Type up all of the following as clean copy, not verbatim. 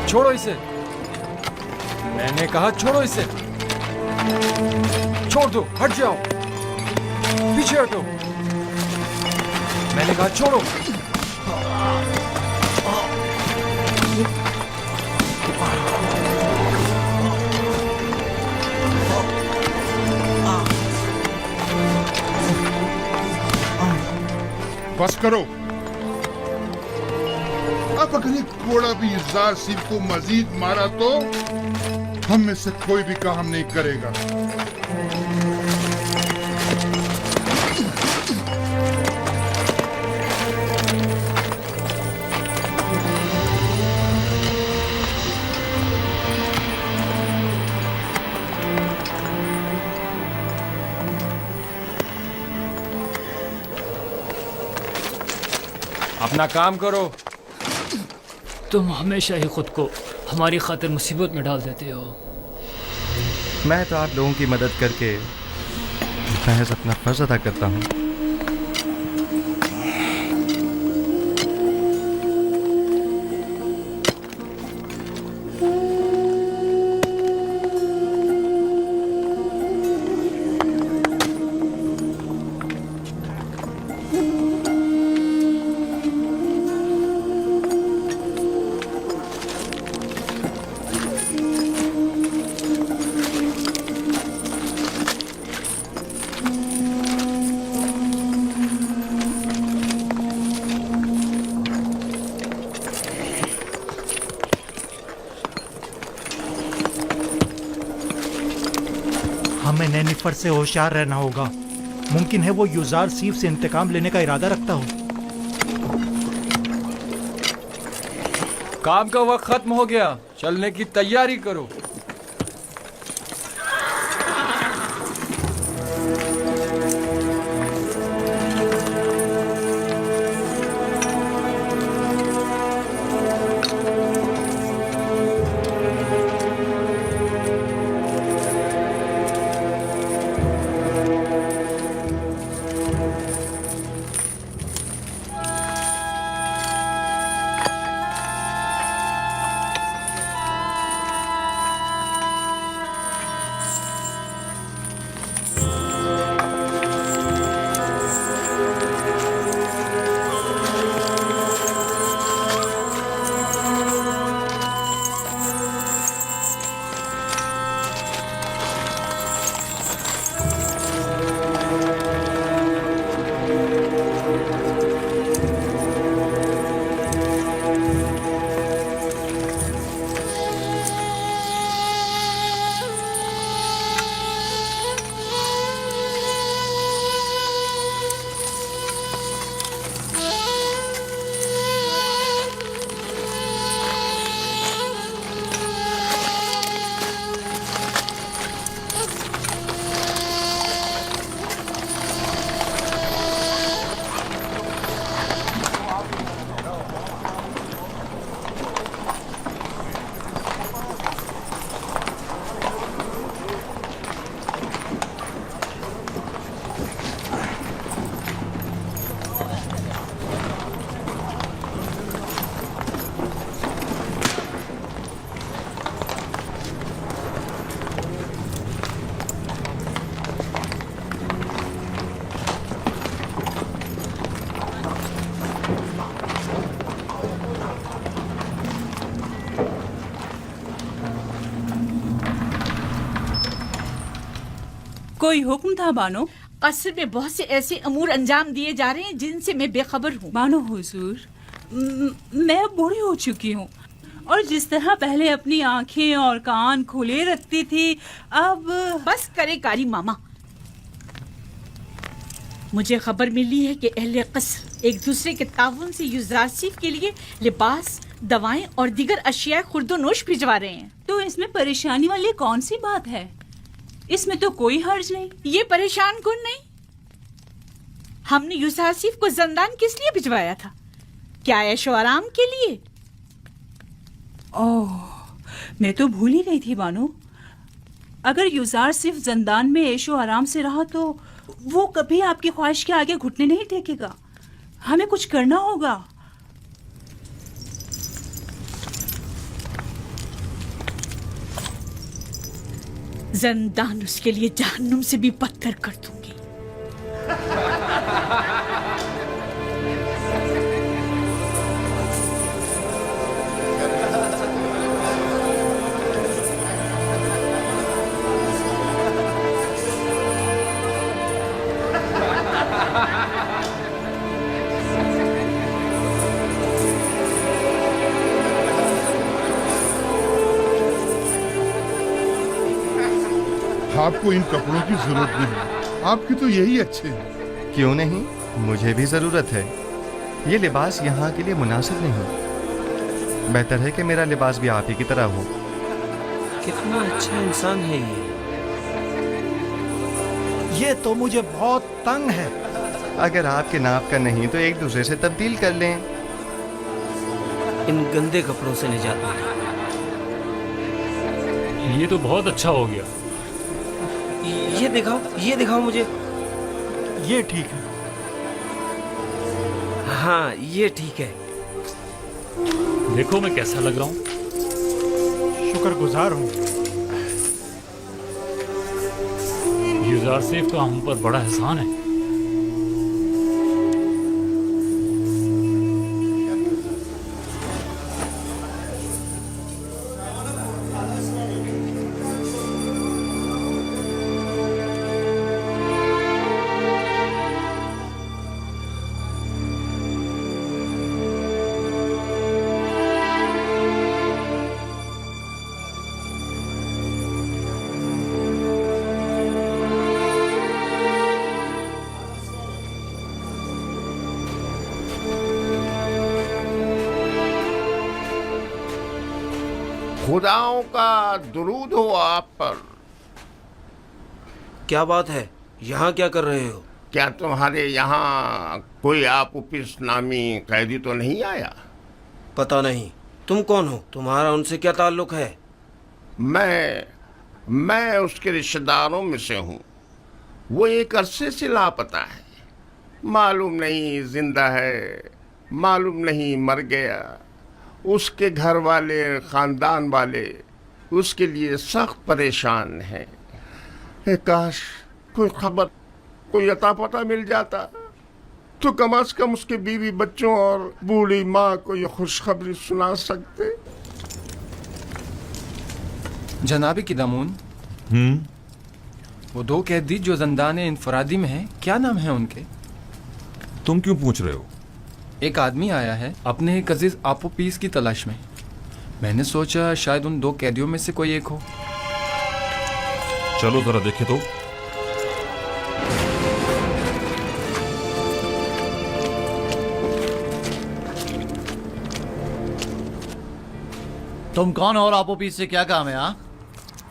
छोड़ो इसे। मैंने कहा छोड़ो इसे। छोड़ दो, हट जाओ, पीछे हटो। मैंने कहा छोड़ो। बस करो। अब अगर एक घोड़ा भी यूज़ार सिंह को मजीद मारा तो हम में से कोई भी काम नहीं करेगा। अपना काम करो। तुम हमेशा ही खुद को हमारी खातिर मुसीबत में डाल देते हो। मैं तो आप लोगों की मदद करके महज अपना फर्ज अदा करता हूँ। हमें नैनीफर से होशियार रहना होगा। मुमकिन है वो यूज़ार सीफ से इंतकाम लेने का इरादा रखता हो। काम का वक्त खत्म हो गया, चलने की तैयारी करो। कोई हुक्म था बानो? कसर में बहुत से ऐसे अमूर अंजाम दिए जा रहे हैं जिनसे मैं बेखबर हूँ। बानो हुजूर, मैं अब बूढ़ी हो चुकी हूँ और जिस तरह पहले अपनी आंखें और कान खुले रखती थी, अब बस करे कारी मामा। मुझे खबर मिली है कि अहले कसर एक दूसरे के ताउन से यूज़रासिफ के लिए लिबास, दवाएं और दीगर अशिया खुर्दोनोश भिजवा रहे हैं। तो इसमें परेशानी वाली कौन सी बात है? इसमें तो कोई हर्ज नहीं। ये परेशान कौन नहीं। हमने यूसुफ को जंदान किस लिए भिजवाया था? क्या ऐशो आराम के लिए? ओह, मैं तो भूल ही गई थी बानो। अगर यूज़ार सिर्फ जंदान में ऐशो आराम से रहा तो वो कभी आपकी ख्वाहिश के आगे घुटने नहीं टेकेगा। हमें कुछ करना होगा। जंदान उसके लिए जहन्नुम से भी बदतर कर दूंगी। आपको इन कपड़ों की जरूरत नहीं, आपके तो यही अच्छे हैं। क्यों नहीं, मुझे भी ज़रूरत है। ये लिबास यहाँ के लिए मुनासिब नहीं। बेहतर है कि मेरा लिबास भी आप ही की तरह हो। कितना अच्छा इंसान है ये तो मुझे बहुत तंग है। अगर आपके नाप का नहीं तो एक दूसरे से तब्दील कर लें। इन गंदे कपड़ों से निजात मिली। ये तो बहुत अच्छा हो गया। ये दिखाओ मुझे। ये ठीक है। हाँ ये ठीक है। देखो मैं कैसा लग रहा हूँ। शुक्रगुजार हूँ। युजार सेफ का हम पर बड़ा एहसान है। खुदाओं का दुरूद हो आप पर। क्या बात है, यहाँ क्या कर रहे हो? क्या तुम्हारे यहाँ कोई आपुपिस नामी कैदी तो नहीं आया? पता नहीं। तुम कौन हो? तुम्हारा उनसे क्या ताल्लुक है? मैं उसके रिश्तेदारों में से हूँ। वो एक अरसे से लापता है। मालूम नहीं जिंदा है, मालूम नहीं मर गया। उसके घर वाले, खानदान वाले उसके लिए सख्त परेशान हैं। काश कोई खबर, कोई अता पता मिल जाता तो कम से कम उसके बीवी बच्चों और बूढ़ी माँ को ये खुशखबरी सुना सकते। जनाबी किदामून, वो दो कैदी जो जंदान इंफरादी में हैं, क्या नाम है उनके? तुम क्यों पूछ रहे हो? एक आदमी आया है अपने एक अजीज आपोपीस की तलाश में। मैंने सोचा शायद उन दो कैदियों में से कोई एक हो। चलो जरा देखें तो। तुम कौन हो और आपोपीस से क्या काम है?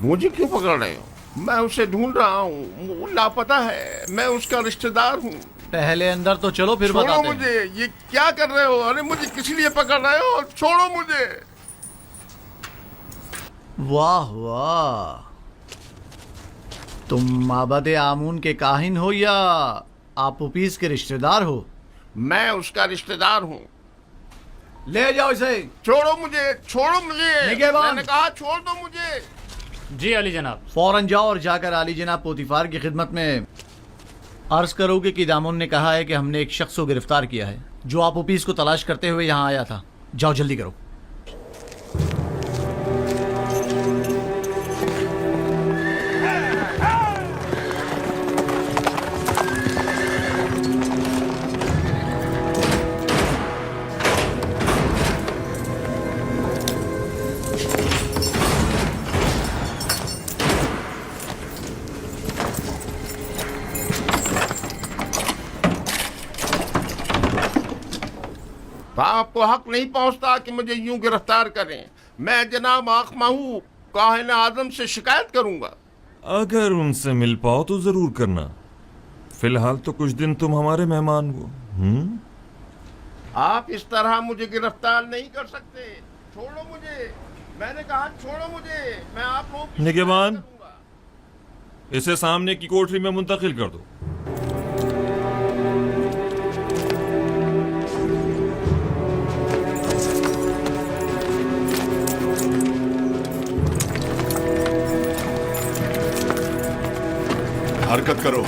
मुझे क्यों पकड़ रहे हो? मैं उसे ढूंढ रहा हूँ, वो लापता है। मैं उसका रिश्तेदार हूँ। पहले अंदर तो चलो, फिर छोड़ो बताते मुझे। ये क्या कर रहे हो? अरे मुझे किस लिए पकड़ रहे हो? छोड़ो मुझे। वाह वाह, तुम माबद आमून के काहिन हो या आपोपीस के रिश्तेदार हो? मैं उसका रिश्तेदार हूँ। ले जाओ इसे। छोड़ो मुझे, छोड़ो मुझे। निगहबान। मैंने कहा छोड़ दो मुझे। जी अली जनाब। फौरन जाओ और जाकर आली जनाब पोतीफार की खिदमत में अर्ज करोगे कि दामोन ने कहा है कि हमने एक शख्स को गिरफ्तार किया है जो आपोपीस को तलाश करते हुए यहाँ आया था। जाओ जल्दी करो। आपको हक नहीं पहुंचता कि मुझे यूं गिरफ्तार करें। मैं जनाब आखमा हूँ, काहिन आजम से शिकायत करूंगा। अगर उनसे मिल पाओ तो जरूर करना। फिलहाल तो कुछ दिन तुम हमारे मेहमान हो। आप इस तरह मुझे गिरफ्तार नहीं कर सकते। छोड़ो मुझे। मैंने कहा छोड़ो मुझे। मैं आप लोगों की निगहबान, शिकायत करूंगा। इसे सामने की कोठरी में मुंतकिल कर दो। हरकत करो।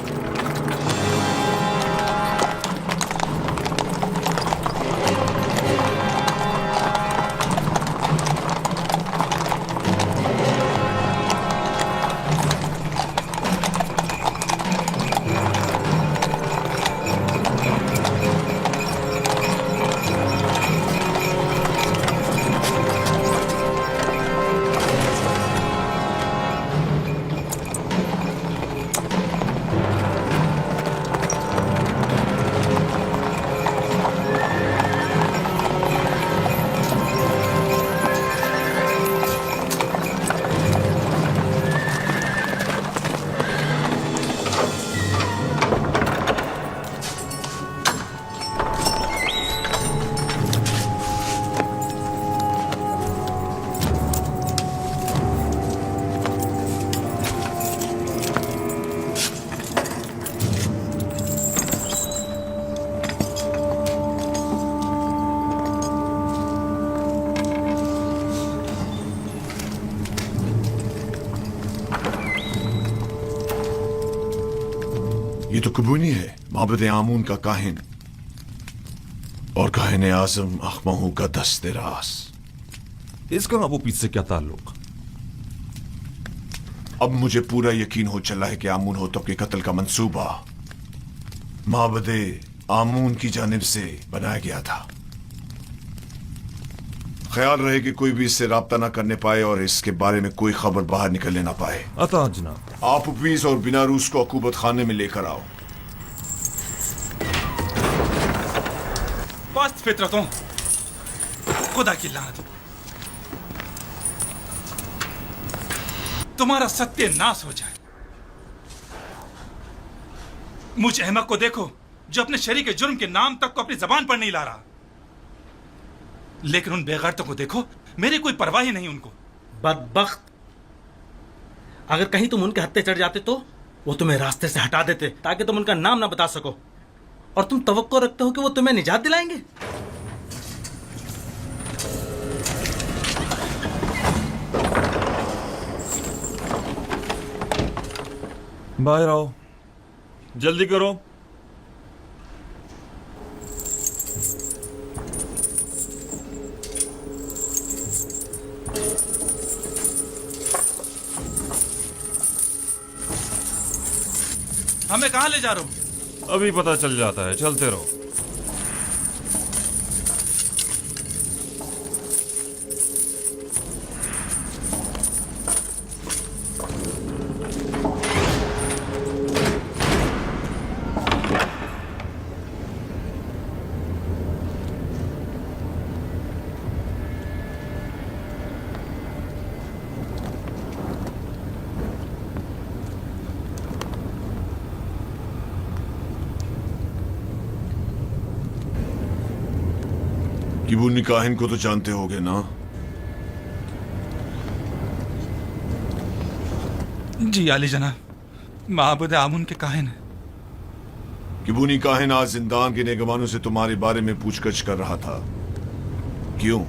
ये तो कबूनी है, माबद आमून का काहिन और काहिन आजम अखमहू का दस्ते रास। इसका अबू पीस से क्या ताल्लुक? अब मुझे पूरा यकीन हो चला है कि आमून होतब के कत्ल का मंसूबा माबद आमून की जानिब से बनाया गया था। ख्याल रहे कि कोई भी इससे राब्ता ना करने पाए और इसके बारे में कोई खबर बाहर निकलने ना पाए। अता जनाब। आप उपीस और बिना रूस को अकूबत खाने में लेकर आओ। पस्त फितरतों, खुदा की लानत, तुम्हारा सत्यानाश हो जाए। मुझ अहमक को देखो जो अपने शरीक के जुर्म के नाम तक को अपनी जबान पर नहीं ला रहा, लेकिन उन बेगैरतों को देखो, मेरी कोई परवाह ही नहीं उनको। बदबख्त, अगर कहीं तुम उनके हत्थे चढ़ जाते तो वो तुम्हें रास्ते से हटा देते ताकि तुम उनका नाम ना बता सको, और तुम तवक्को रखते हो कि वो तुम्हें निजात दिलाएंगे। बाहर आओ, जल्दी करो। हमें कहां ले जा रहे हो? अभी पता चल जाता है, चलते रहो। किबूनी काहिन को तो जानते होगे ना? जी आली जनाब, माबूद आमुन के काहिन है। किबूनी काहिन आज जिंदान के नेगमानों से तुम्हारे बारे में पूछगछ कर रहा था, क्यों?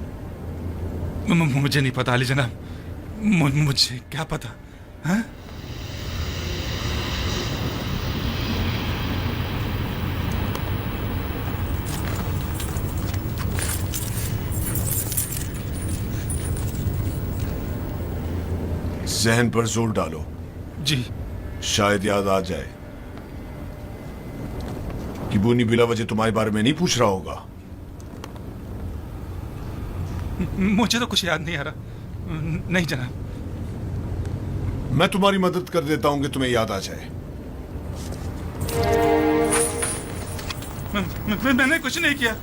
मुझे नहीं पता आली जनाब, मुझे क्या पता है? जहन पर जोर डालो। जी। शायद याद आ जाए। किबूनी बिला वजह तुम्हारे बारे में नहीं पूछ रहा होगा। मुझे तो कुछ याद नहीं आ रहा। नहीं जनाब। मैं तुम्हारी मदद कर देता हूं कि तुम्हें याद आ जाए। मैंने कुछ नहीं किया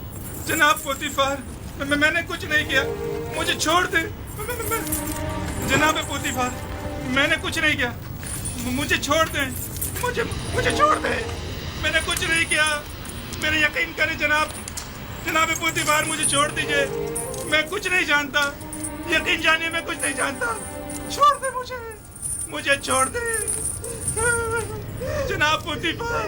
जनाब पोतीफार, मैंने कुछ नहीं किया, मुझे छोड़ दे जनाब पोतीफार, मैंने कुछ नहीं किया, मुझे छोड़ दे, मुझे छोड़ दे, मैंने कुछ नहीं किया, मेरे यकीन करें जनाब पोतीफार, मुझे छोड़ दीजिए, मैं कुछ नहीं जानता, यकीन जानिए मैं कुछ नहीं जानता, छोड़ दे मुझे छोड़ दे जनाब पोतीफार।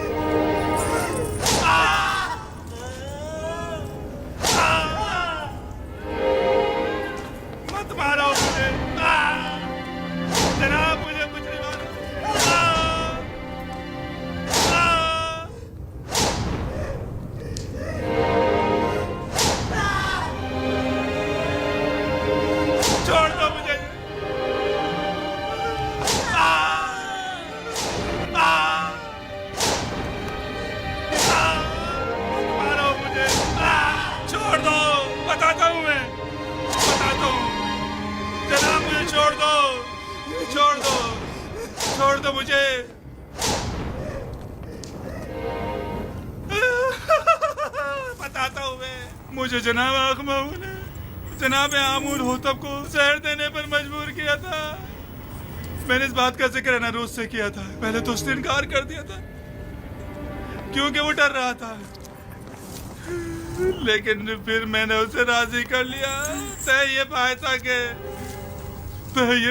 मत मारो मुझे जनाब, मुझे कुछ नहीं मालूम। छोड़ दो मुझे। मारो मुझे, छोड़ दो, बताता हूँ मैं, बताता हूँ। जनाब मुझे छोड़ दो, छोड़ दो, छोड़ दो मुझे। बताता हूँ मैं, मुझे जनाब आखमाऊ ने जनाब आमून होतब को जहर देने पर मजबूर किया था। मैंने इस बात का जिक्र अनारूज से किया था। पहले तो उसने इनकार कर दिया था क्योंकि वो डर रहा था, लेकिन फिर मैंने उसे राजी कर लिया। तय ये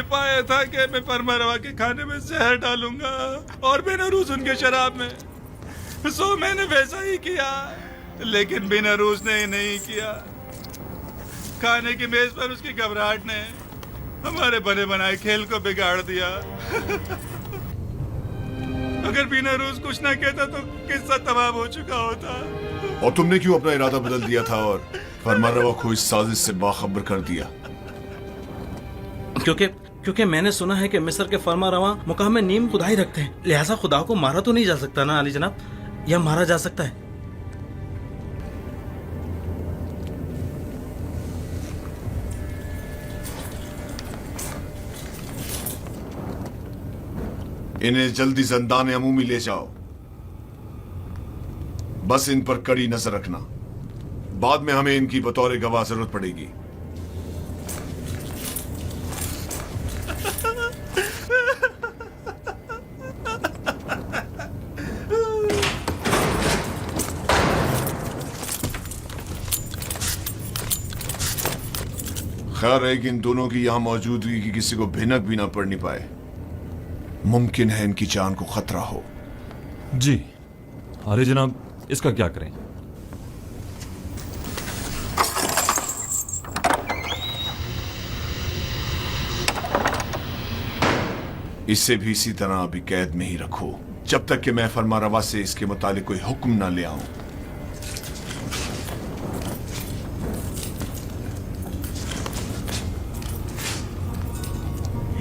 पाया था कि मैं परमरवा के खाने में जहर डालूंगा और बेनरूज उनके शराब में। सो मैंने वैसा ही किया, लेकिन बेनरूज ने नहीं किया। खाने की मेज पर उसकी घबराहट ने हमारे बने बनाए खेल को बिगाड़ दिया। अगर बेनरूज कुछ ना कहता तो किस्सा तमाम हो चुका होता। और तुमने क्यों अपना इरादा बदल दिया था और फरमानरवा को इस साजिश से बाखबर कर दिया? क्योंकि मैंने सुना है कि मिस्र के फरमारवा मुकाम में नीम खुदाई रखते हैं, लिहाजा खुदा को मारा तो नहीं जा सकता ना अली जनाब, या मारा जा सकता है? इन्हें जल्दी ज़िंदान अमूमी ले जाओ। बस इन पर कड़ी नजर रखना, बाद में हमें इनकी बतौर गवाह जरूरत पड़ेगी। खैर है कि इन दोनों की यहां मौजूदगी की किसी को भिनक भी ना पड़नी पाए। मुमकिन है इनकी जान को खतरा हो। जी अरे जनाब, इसका क्या करें? इसे भी इसी तरह अभी कैद में ही रखो जब तक कि मैं फरमारवा से इसके मुतालिक कोई हुक्म ना ले आऊं।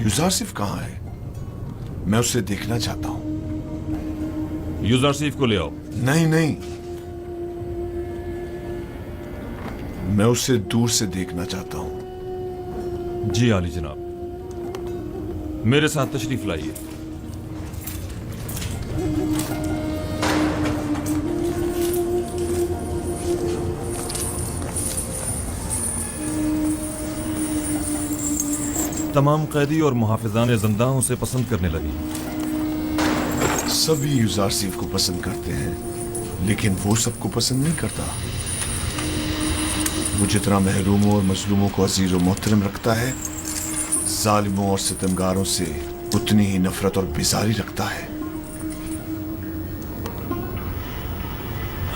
यूजारसिफ कहां है? मैं उसे देखना चाहता हूं। यूजारसिफ को ले आओ। नहीं नहीं, मैं उसे दूर से देखना चाहता हूं। जी आली जनाब, मेरे साथ तशरीफ लाइए। तमाम कैदी और मुहाफिजान ज़िंदा उसे पसंद करने लगी। सभी यूजारसिफ को पसंद करते हैं, लेकिन वो सबको पसंद नहीं करता। वो जितना महरूमों और मजलूमों को अजीज और मोहतरम रखता है, जालिमों और सितमगारों से उतनी ही नफरत और बेजारी रखता है।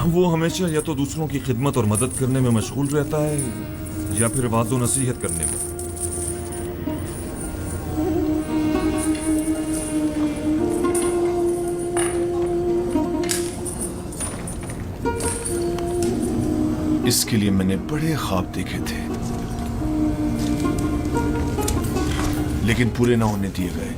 वो हमेशा या तो दूसरों की खिदमत और मदद करने में मशगूल रहता है या फिर वाज़ो नसीहत करने में। इसके लिए मैंने बड़े ख्वाब देखे थे, लेकिन पूरे ना होने दिए गए।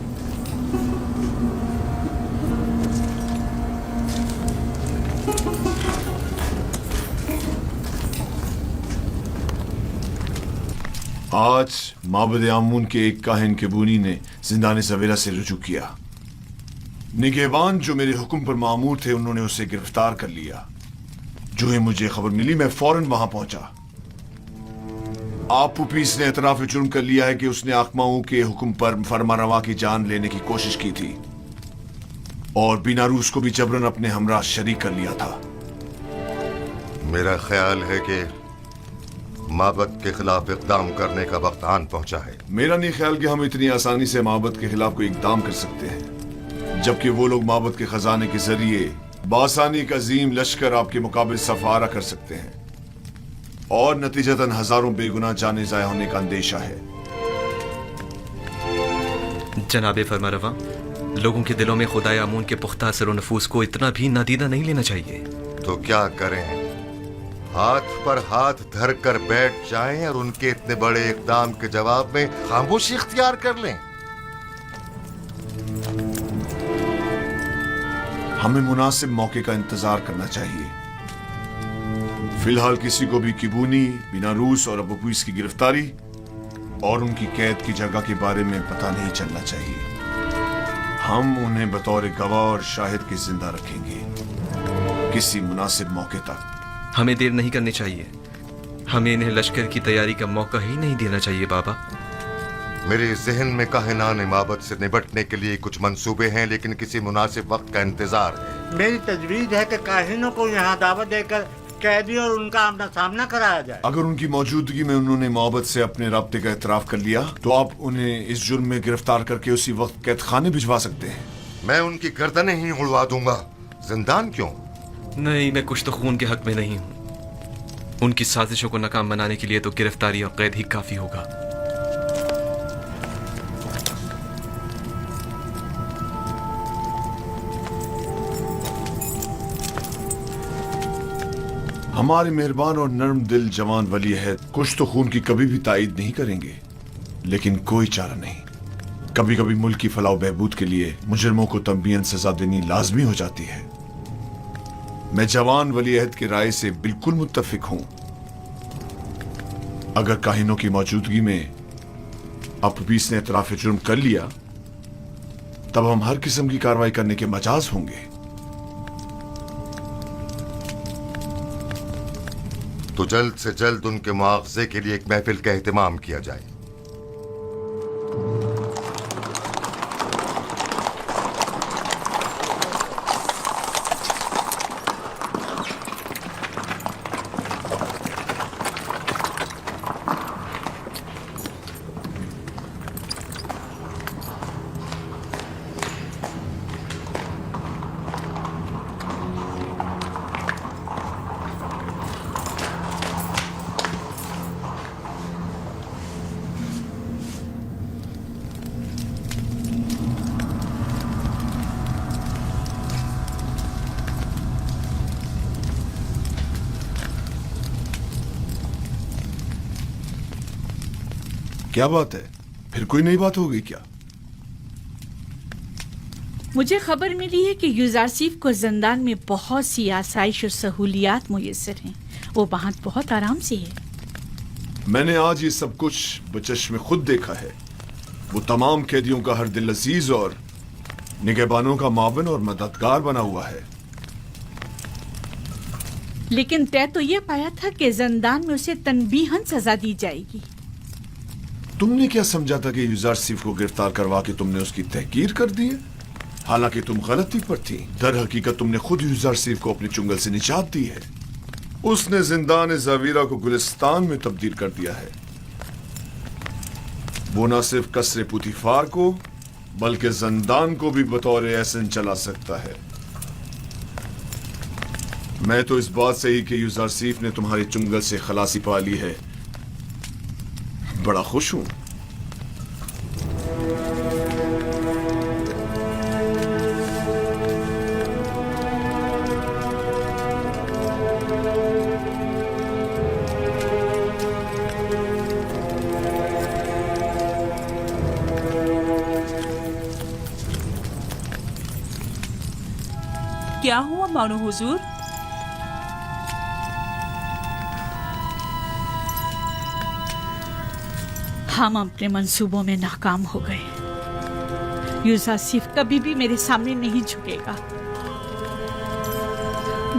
आज माबद आमून के एक काहिन केबूनी ने जिंदान सवेरा से रुजू किया। निगहबान जो मेरे हुक्म पर मामूर थे, उन्होंने उसे गिरफ्तार कर लिया। जो ही मुझे खबर मिली, मैं फौरन वहां पहुंचा। आप पुपीस ने एतराफ जुर्म कर लिया है कि उसने आखमाऊ के हुक्म पर फरमारवा की जान लेने की कोशिश की थी और बीनारूस को भी जबरन अपने हमरा शरीक कर लिया था। मेरा ख्याल है कि माबद के खिलाफ इकदाम करने का वक्त आन पहुंचा है। मेरा नहीं ख्याल कि हम इतनी आसानी से माबद के खिलाफ कोई इकदाम कर सकते हैं, जबकि वो लोग माबद के खजाने के जरिए बासानी का अजीम लश्कर आपके मुकाबले सफारा कर सकते हैं और नतीजतन हजारों बेगुनाह जाने जाया होने का अंदेशा है। जनाबे फरमारवा, लोगों के दिलों में खुदाए आमून के पुख्ता असर नफूस को इतना भी नादीदा नहीं लेना चाहिए। तो क्या करें? हाथ पर हाथ धर कर बैठ जाएं और उनके इतने बड़े इकदाम के जवाब में खामोशी इख्तियार कर लें। हमें मुनासिब मौके का इंतजार करना चाहिए। फिलहाल किसी को भी किबूनी, बिनारूस और अबूपीस की गिरफ्तारी और उनकी कैद की जगह के बारे में पता नहीं चलना चाहिए। हम उन्हें बतौर गवाह और शाहिद के जिंदा रखेंगे किसी मुनासिब मौके तक। हमें देर नहीं करनी चाहिए। हमें इन्हें लश्कर की तैयारी का मौका ही नहीं देना चाहिए बाबा। मेरे जहन में काहिनान इमामत से निपटने के लिए कुछ मंसूबे हैं, लेकिन किसी मुनासिब वक्त का इंतजार है। मेरी तजवीज है कि काहिनों को यहाँ दावत देकर कैदी और उनका आमना सामना कराया जाए। अगर उनकी मौजूदगी में उन्होंने मोहब्बत से अपने राब्ते का एतराफ कर लिया तो आप उन्हें इस जुर्म में गिरफ्तार करके उसी वक्त कैद खाने भिजवा सकते हैं। मैं उनकी गर्दनें ही उड़वा दूंगा, जिंदान क्यों? नहीं, मैं कुछ तो खून के हक में नहीं हूँ। उनकी साजिशों को नाकाम बनाने के लिए तो गिरफ्तारी और कैद ही काफी होगा। हमारे मेहरबान और नर्म दिल जवान वली अहद कुछ तो खून की कभी भी तायद नहीं करेंगे, लेकिन कोई चारा नहीं। कभी कभी मुल्क की फलाह बहबूद के लिए मुजरिमों को तंबीहन सजा देनी लाजमी हो जाती है। मैं जवान वली अहद की राय से बिल्कुल मुत्तफिक हूं। अगर काहिनों की मौजूदगी में अबूपीस ने एतराफ जुर्म कर लिया तब हम हर किस्म की कार्रवाई करने के मजाज होंगे। तो जल्द से जल्द उनके मुआवजे के लिए एक महफिल का एहतमाम किया जाए। क्या बात है, फिर कोई नई बात हो गई क्या? मुझे खबर मिली है कि यूजारसीफ को जिंदान में बहुत सी आसाइश और सहूलियात मुयस्सर हैं। वो वहाँ बहुत आराम से है। मैंने आज ये सब कुछ बचश्मे खुद देखा है। वो तमाम कैदियों का हर दिल अजीज और निगहबानों का मावन और मददगार बना हुआ है। लेकिन तय तो ये पाया था कि जिंदान में उसे तनबीहन सजा दी जाएगी। तुमने क्या समझा था कि यूजारसीफ को गिरफ्तार करवा के तुमने उसकी तहकीर कर दी है? हालांकि तुम गलती पर थी। दर हकीकत तुमने खुद यूजारसीफ को अपने चुंगल से निजात दी है। उसने जिंदान ज़ावीरा को गुलिस्तान में तब्दील कर दिया है। वो न सिर्फ कसरे पुतिफार को बल्कि जिंदान को भी बतौर एहसन चला सकता है। मैं तो इस बात से ही कि यूजारसीफ ने तुम्हारे चुंगल से खलासी पा ली है बड़ा खुश हूं। क्या हुआ मानो हुजूर? हम अपने मंसूबों में नाकाम हो गए। यूजारसीफ कभी भी मेरे सामने नहीं झुकेगा।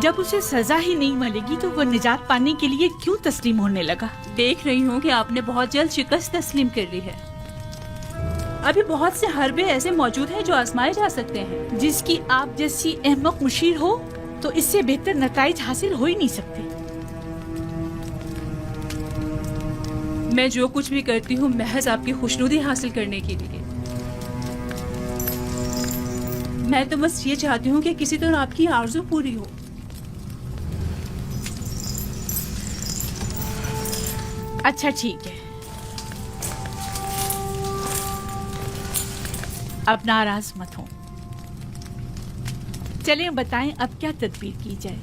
जब उसे सजा ही नहीं मिलेगी तो वो निजात पाने के लिए क्यों तस्लीम होने लगा? देख रही हूँ कि आपने बहुत जल्द शिकस्त तस्लीम कर ली है। अभी बहुत से हरबे ऐसे मौजूद हैं जो आजमाए जा सकते हैं। जिसकी आप जैसी अहमक मुशीर हो तो इससे बेहतर नताइज हासिल हो ही नहीं सकते। मैं जो कुछ भी करती हूँ महज आपकी खुशनुदी हासिल करने के लिए। मैं तो बस ये चाहती हूँ कि किसी तरह आपकी आरज़ू पूरी हो। अच्छा ठीक है, अब नाराज मत हो। चलें बताएं अब क्या तदबीर की जाए।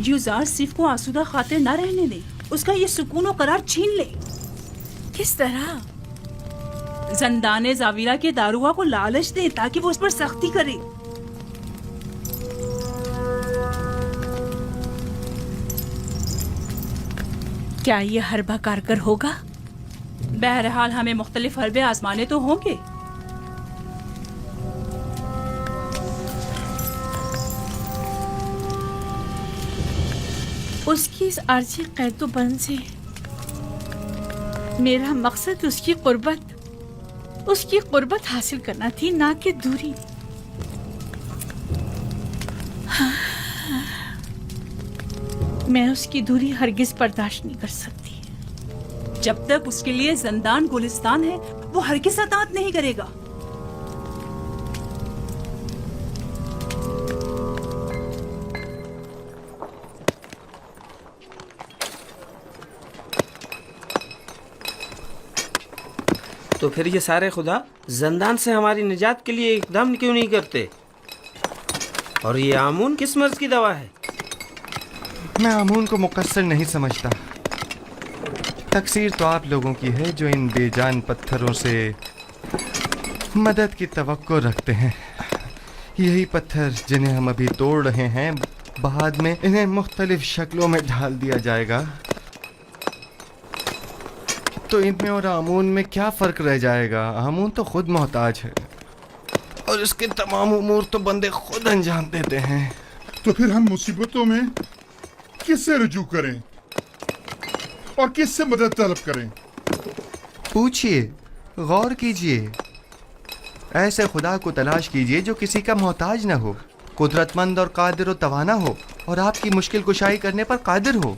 युजार सिर्फ को आसूदा खातिर न रहने दे, उसका ये सुकून और करार छीन ले। किस तरह? जंदाने जाविरा के दारुआ को लालच दे ताकि वो उस पर सख्ती करे। क्या ये हरबा कारगर होगा? बहरहाल हमें मुख्तलिफ हरबे आजमाने तो होंगे। उसकी इस आर्जी कैदोबंद से मेरा मकसद उसकी कुर्बत हासिल करना थी, ना कि दूरी। मैं उसकी दूरी हरगिज बर्दाश्त नहीं कर सकती। जब तक उसके लिए जिंदान गुलिस्तान है, वो हरगिज अतात नहीं करेगा। तो फिर ये सारे खुदा जंदान से हमारी निजात के लिए इकदाम क्यों नहीं करते? और ये आमून किस मर्ज की दवा है? मैं आमून को मुकस्सर नहीं समझता। तकसीर तो आप लोगों की है जो इन बेजान पत्थरों से मदद की तवक्को रखते हैं। यही पत्थर जिन्हें हम अभी तोड़ रहे हैं, बाद में इन्हें मुख्तलिफ शक्लों में ढाल दिया जाएगा। तो इनमें और आमून में क्या फ़र्क रह जाएगा? आमून तो खुद मोहताज है और इसके तमाम उमूर तो बंदे खुद अंजाम देते हैं। तो फिर हम मुसीबतों में किससे रुजू करें और किससे मदद तलब करें? पूछिए, गौर कीजिए, ऐसे खुदा को तलाश कीजिए जो किसी का मोहताज न हो, कुदरतमंद और कादिर व तवाना हो और आपकी मुश्किल कुशाई करने पर कादिर हो।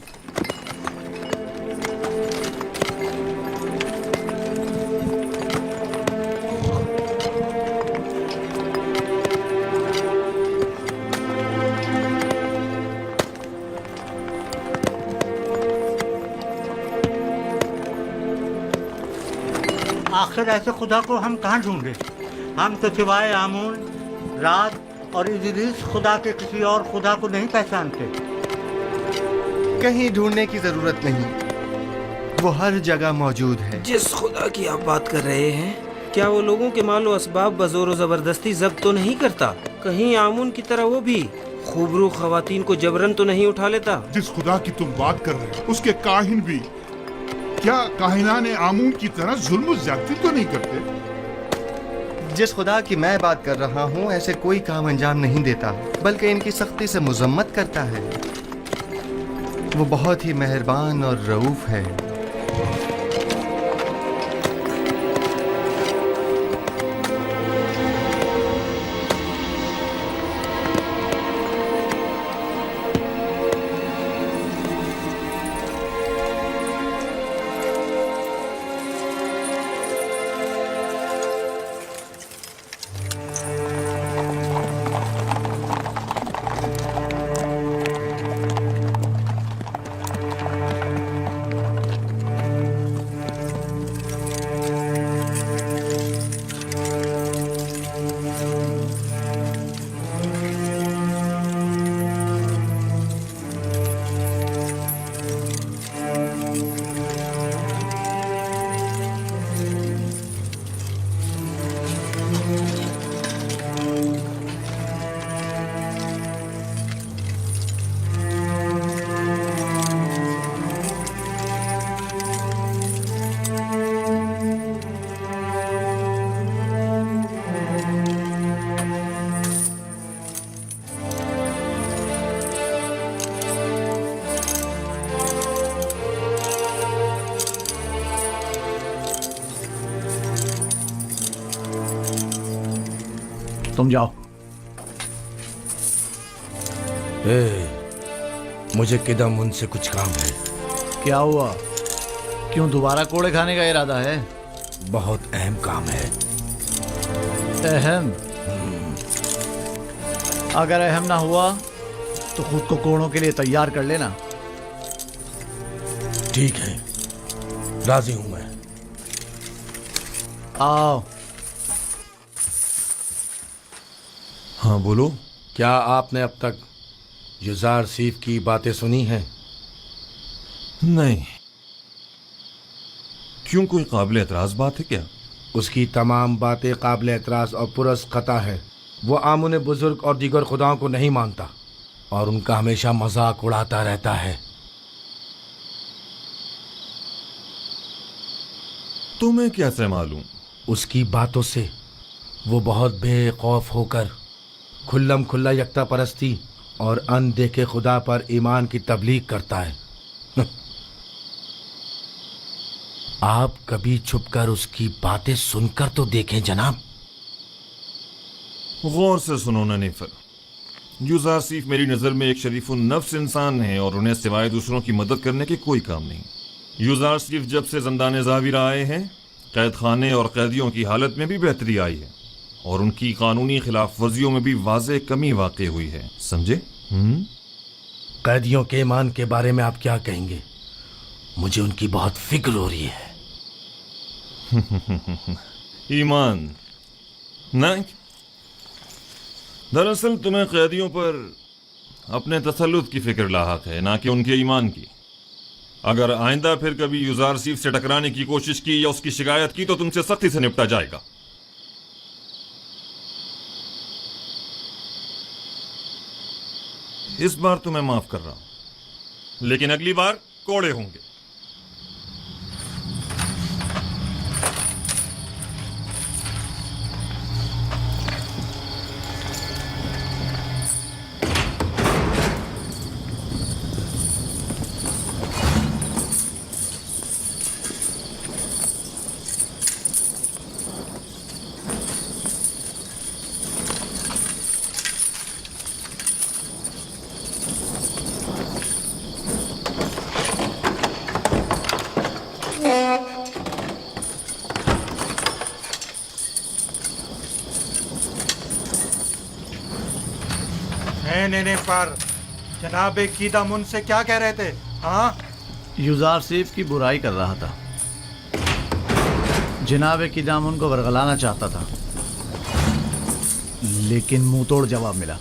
आखिर ऐसे खुदा को हम कहाँ ढूंढे? हम तो सिवाय आमून, रात और इदरीस खुदा के किसी और खुदा को नहीं पहचानते। कहीं ढूंढने की जरूरत नहीं, वो हर जगह मौजूद है। जिस खुदा की आप बात कर रहे हैं, क्या वो लोगों के मालो असबाब बजोर व जबरदस्ती जब्त तो नहीं करता? कहीं आमून की तरह वो भी खूबरू खवातीन को जबरन तो नहीं उठा लेता? जिस खुदा की तुम बात कर रहे हो, उसके काहिन भी क्या काहिनाने आमून की तरह जुल्म ज्यादती तो नहीं करते? जिस खुदा की मैं बात कर रहा हूँ ऐसे कोई काम अंजाम नहीं देता, बल्कि इनकी सख्ती से मुजम्मत करता है। वो बहुत ही मेहरबान और रऊफ है। तुम जाओ। मुझे किदम उनसे कुछ काम है। क्या हुआ? क्यों दोबारा कोड़े खाने का इरादा है? बहुत अहम काम है। अहम? अगर अहम ना हुआ तो खुद को कोड़ों के लिए तैयार कर लेना। ठीक है, राजी हूं मैं। आओ। हाँ बोलो। क्या आपने अब तक युजार सीफ की बातें सुनी हैं? नहीं। क्यों, कोई काबिल एतराज बात है क्या? उसकी तमाम बातें काबिल एतराज और पुरस खता है। वो आमुन बुजुर्ग और दीगर खुदाओं को नहीं मानता और उनका हमेशा मजाक उड़ाता रहता है। तुम्हें कैसे मालूम? उसकी बातों से वो बहुत बेखौफ होकर खुल्लम खुल्ला यकता परस्ती और अनदेखे खुदा पर ईमान की तबलीग करता है। आप कभी छुपकर उसकी बातें सुनकर तो देखें जनाब। गौर से सुनो ननीफर, युजार सीफ मेरी नज़र में एक शरीफुन नफ्स इंसान है और उन्हें सिवाय दूसरों की मदद करने के कोई काम नहीं। युजार सीफ जब से ज़ंदान ज़ाविरा आए हैं, कैद खाने और कैदियों की हालत में भी बेहतरी आई है और उनकी कानूनी खिलाफ वर्जियों में भी वाज़े कमी वाक़ई हुई है। समझे? कैदियों के ईमान के बारे में आप क्या कहेंगे? मुझे उनकी बहुत फिक्र हो रही है। ईमान नहीं, दरअसल तुम्हें कैदियों पर अपने तसल्लुत की फिक्र लाहक है, ना कि उनके ईमान की। अगर आइंदा फिर कभी युजार सीफ से टकराने की कोशिश की या उसकी शिकायत की तो तुमसे सख्ती से निपटा जाएगा। इस बार तो मैं माफ कर रहा हूं, लेकिन अगली बार कोड़े होंगे। नहीं पर जनाब कीदामुन से क्या कह रहे थे? हाँ, युजार सीफ की बुराई कर रहा था। जनाब कीदामुन को बरगलाना चाहता था, लेकिन मुंह तोड़ जवाब मिला।